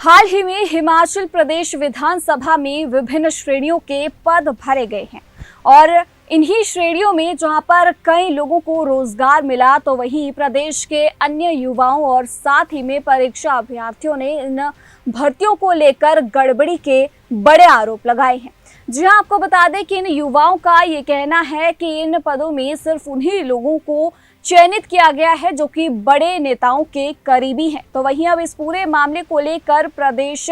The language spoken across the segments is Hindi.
हाल ही में हिमाचल प्रदेश विधानसभा में विभिन्न श्रेणियों के पद भरे गए हैं और इन्हीं श्रेणियों में जहां पर कई लोगों को रोजगार मिला, तो वहीं प्रदेश के अन्य युवाओं और साथ ही में परीक्षा अभ्यर्थियों ने इन भर्तियों को लेकर गड़बड़ी के बड़े आरोप लगाए हैं। जी हां, आपको बता दें कि इन युवाओं का ये कहना है कि इन पदों में सिर्फ उन्हीं लोगों को चयनित किया गया है जो कि बड़े नेताओं के करीबी हैं। तो वहीं अब इस पूरे मामले को लेकर प्रदेश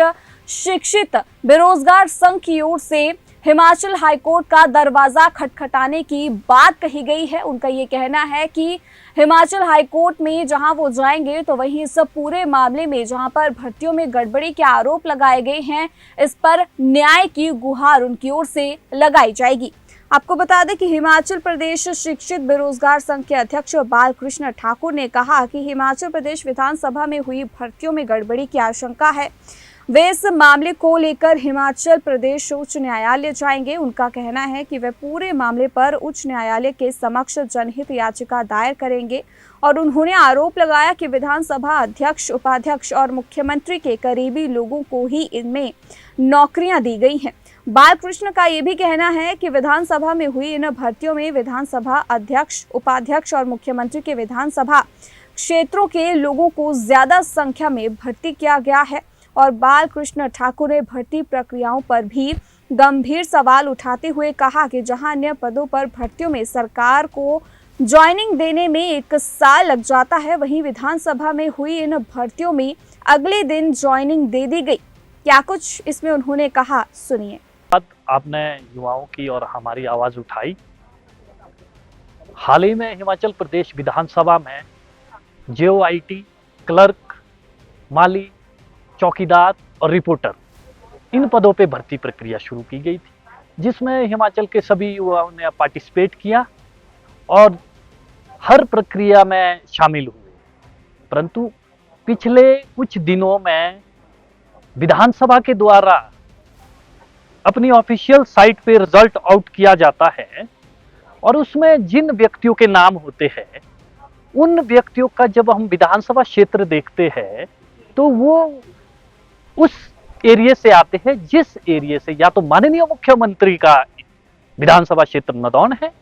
शिक्षित बेरोजगार संघ की ओर से हिमाचल हाईकोर्ट का दरवाजा खटखटाने की बात कही गई है। उनका ये कहना है कि हिमाचल हाईकोर्ट में जहां वो जाएंगे, तो वहीं इस पूरे मामले में जहां पर भर्तियों में गड़बड़ी के आरोप लगाए गए हैं, इस पर न्याय की गुहार उनकी ओर से लगाई जाएगी। आपको बता दें कि हिमाचल प्रदेश शिक्षित बेरोजगार संघ के अध्यक्ष बालकृष्ण ठाकुर ने कहा कि हिमाचल प्रदेश विधानसभा में हुई भर्तियों में गड़बड़ी की आशंका है। वे इस मामले को लेकर हिमाचल प्रदेश उच्च न्यायालय जाएंगे। उनका कहना है कि वे पूरे मामले पर उच्च न्यायालय के समक्ष जनहित याचिका दायर करेंगे और उन्होंने आरोप लगाया कि विधानसभा अध्यक्ष, उपाध्यक्ष और मुख्यमंत्री के करीबी लोगों को ही इनमें नौकरियां दी गई हैं। बालकृष्ण का ये भी कहना है कि विधानसभा में हुई इन भर्तियों में विधानसभा अध्यक्ष, उपाध्यक्ष और मुख्यमंत्री के विधानसभा क्षेत्रों के लोगों को ज्यादा संख्या में भर्ती किया गया है और बालकृष्ण ठाकुर ने भर्ती प्रक्रियाओं पर भी गंभीर सवाल उठाते हुए कहा कि जहां अन्य पदों पर भर्तियों में सरकार को ज्वाइनिंग देने में 1 साल लग जाता है, वहीं विधानसभा में हुई इन भर्तियों में अगले दिन ज्वाइनिंग दे दी गई। क्या कुछ इसमें उन्होंने कहा, सुनिए। आपने युवाओं की और हमारी आवाज उठाई। हाल ही में हिमाचल प्रदेश विधानसभा में JOIT, क्लर्क, माली, चौकीदार और रिपोर्टर, इन पदों पे भर्ती प्रक्रिया शुरू की गई थी, जिसमें हिमाचल के सभी युवाओं ने पार्टिसिपेट किया और हर प्रक्रिया में शामिल हुए। परंतु पिछले कुछ दिनों में विधानसभा के द्वारा अपनी ऑफिशियल साइट पे रिजल्ट आउट किया जाता है और उसमें जिन व्यक्तियों के नाम होते हैं, उन व्यक्तियों का जब हम विधानसभा क्षेत्र देखते हैं तो वो उस एरिया से आते हैं जिस एरिया से या तो माननीय मुख्यमंत्री का विधानसभा क्षेत्र नदौन है,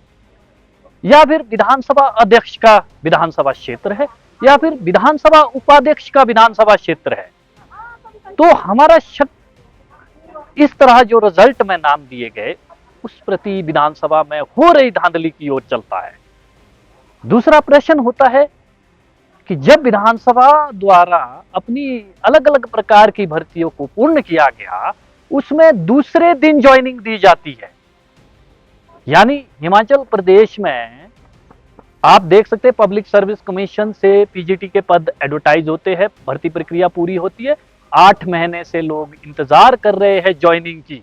या फिर विधानसभा अध्यक्ष का विधानसभा क्षेत्र है, या फिर विधानसभा उपाध्यक्ष का विधानसभा क्षेत्र है। तो हमारा शक इस तरह जो रिजल्ट में नाम दिए गए उस प्रति विधानसभा में हो रही धांधली की ओर चलता है। दूसरा प्रश्न होता है कि जब विधानसभा द्वारा अपनी अलग अलग प्रकार की भर्तियों को पूर्ण किया गया, उसमें दूसरे दिन ज्वाइनिंग दी जाती है। यानी हिमाचल प्रदेश में आप देख सकते हैं, पब्लिक सर्विस कमीशन से PGT के पद एडवर्टाइज होते हैं, भर्ती प्रक्रिया पूरी होती है, 8 महीने से लोग इंतजार कर रहे हैं ज्वाइनिंग की।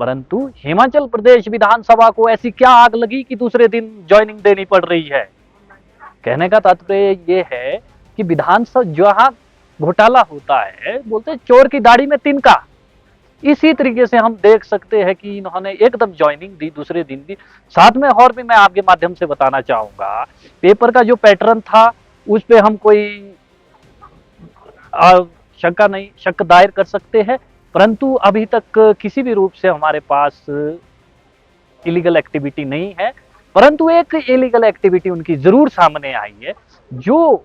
परंतु हिमाचल प्रदेश विधानसभा को ऐसी क्या आग लगी कि दूसरे दिन ज्वाइनिंग देनी पड़ रही है। कहने का तात्पर्य ये है कि विधानसभा जहां घोटाला होता है, बोलते हैं चोर की दाढ़ी में तिनका। इसी तरीके से हम देख सकते हैं कि इन्होंने एकदम ज्वाइनिंग दी, दूसरे दिन दी। साथ में और भी मैं आपके माध्यम से बताना चाहूंगा, पेपर का जो पैटर्न था उस पे हम कोई शक दायर कर सकते हैं, परंतु अभी तक किसी भी रूप से हमारे पास इलीगल एक्टिविटी नहीं है। परंतु एक इलीगल एक्टिविटी उनकी जरूर सामने आई है। जो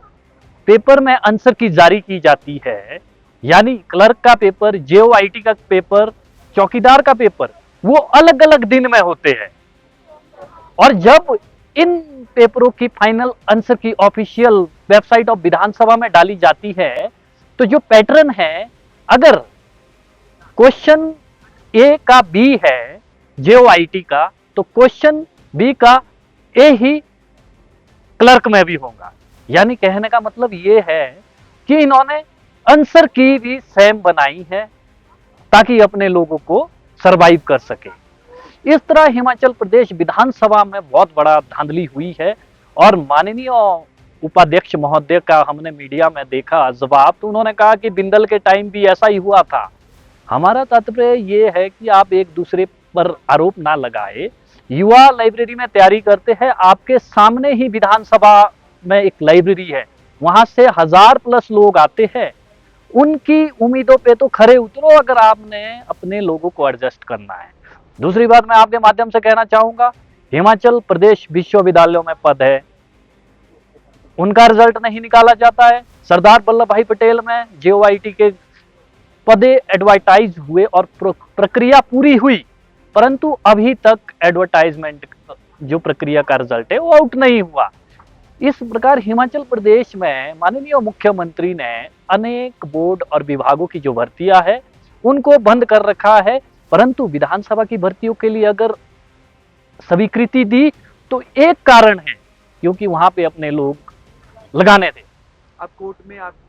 पेपर में आंसर की जारी की जाती है, यानी क्लर्क का पेपर, JOIT का पेपर, चौकीदार का पेपर, वो अलग अलग दिन में होते हैं और जब इन पेपरों की फाइनल आंसर की ऑफिशियल वेबसाइट ऑफ विधानसभा में डाली जाती है, तो जो पैटर्न है, अगर क्वेश्चन A का B है JOIT का, तो क्वेश्चन B का A ही क्लर्क में भी होगा। यानी कहने का मतलब ये है कि इन्होंने आंसर की भी सेम बनाई है ताकि अपने लोगों को सरवाइव कर सके। इस तरह हिमाचल प्रदेश विधानसभा में बहुत बड़ा धांधली हुई है और माननीय उपाध्यक्ष महोदय का हमने मीडिया में देखा जवाब, तो उन्होंने कहा कि बिंदल के टाइम भी ऐसा ही हुआ था। हमारा तात्पर्य ये है कि आप एक दूसरे पर आरोप ना लगाए। युवा लाइब्रेरी में तैयारी करते हैं, आपके सामने ही विधानसभा में एक लाइब्रेरी है, वहां से 1000+ लोग आते हैं उनकी उम्मीदों पे तो खरे उतरो अगर आपने अपने लोगों को एडजस्ट करना है। दूसरी बात मैं आपके माध्यम से कहना चाहूंगा, हिमाचल प्रदेश विश्वविद्यालयों में पद है, उनका रिजल्ट नहीं निकाला जाता है। सरदार वल्लभ भाई पटेल में जेओआईटी के पदे एडवर्टाइज हुए और प्रक्रिया पूरी हुई, परंतु अभी तक एडवर्टाइजमेंट जो प्रक्रिया का रिजल्ट है वो आउट नहीं हुआ। इस प्रकार हिमाचल प्रदेश में माननीय मुख्यमंत्री ने अनेक बोर्ड और विभागों की जो भर्तियां है उनको बंद कर रखा है, परंतु विधानसभा की भर्तियों के लिए अगर स्वीकृति दी तो एक कारण है क्योंकि वहां पे अपने लोग लगाने थे। अब कोर्ट में आप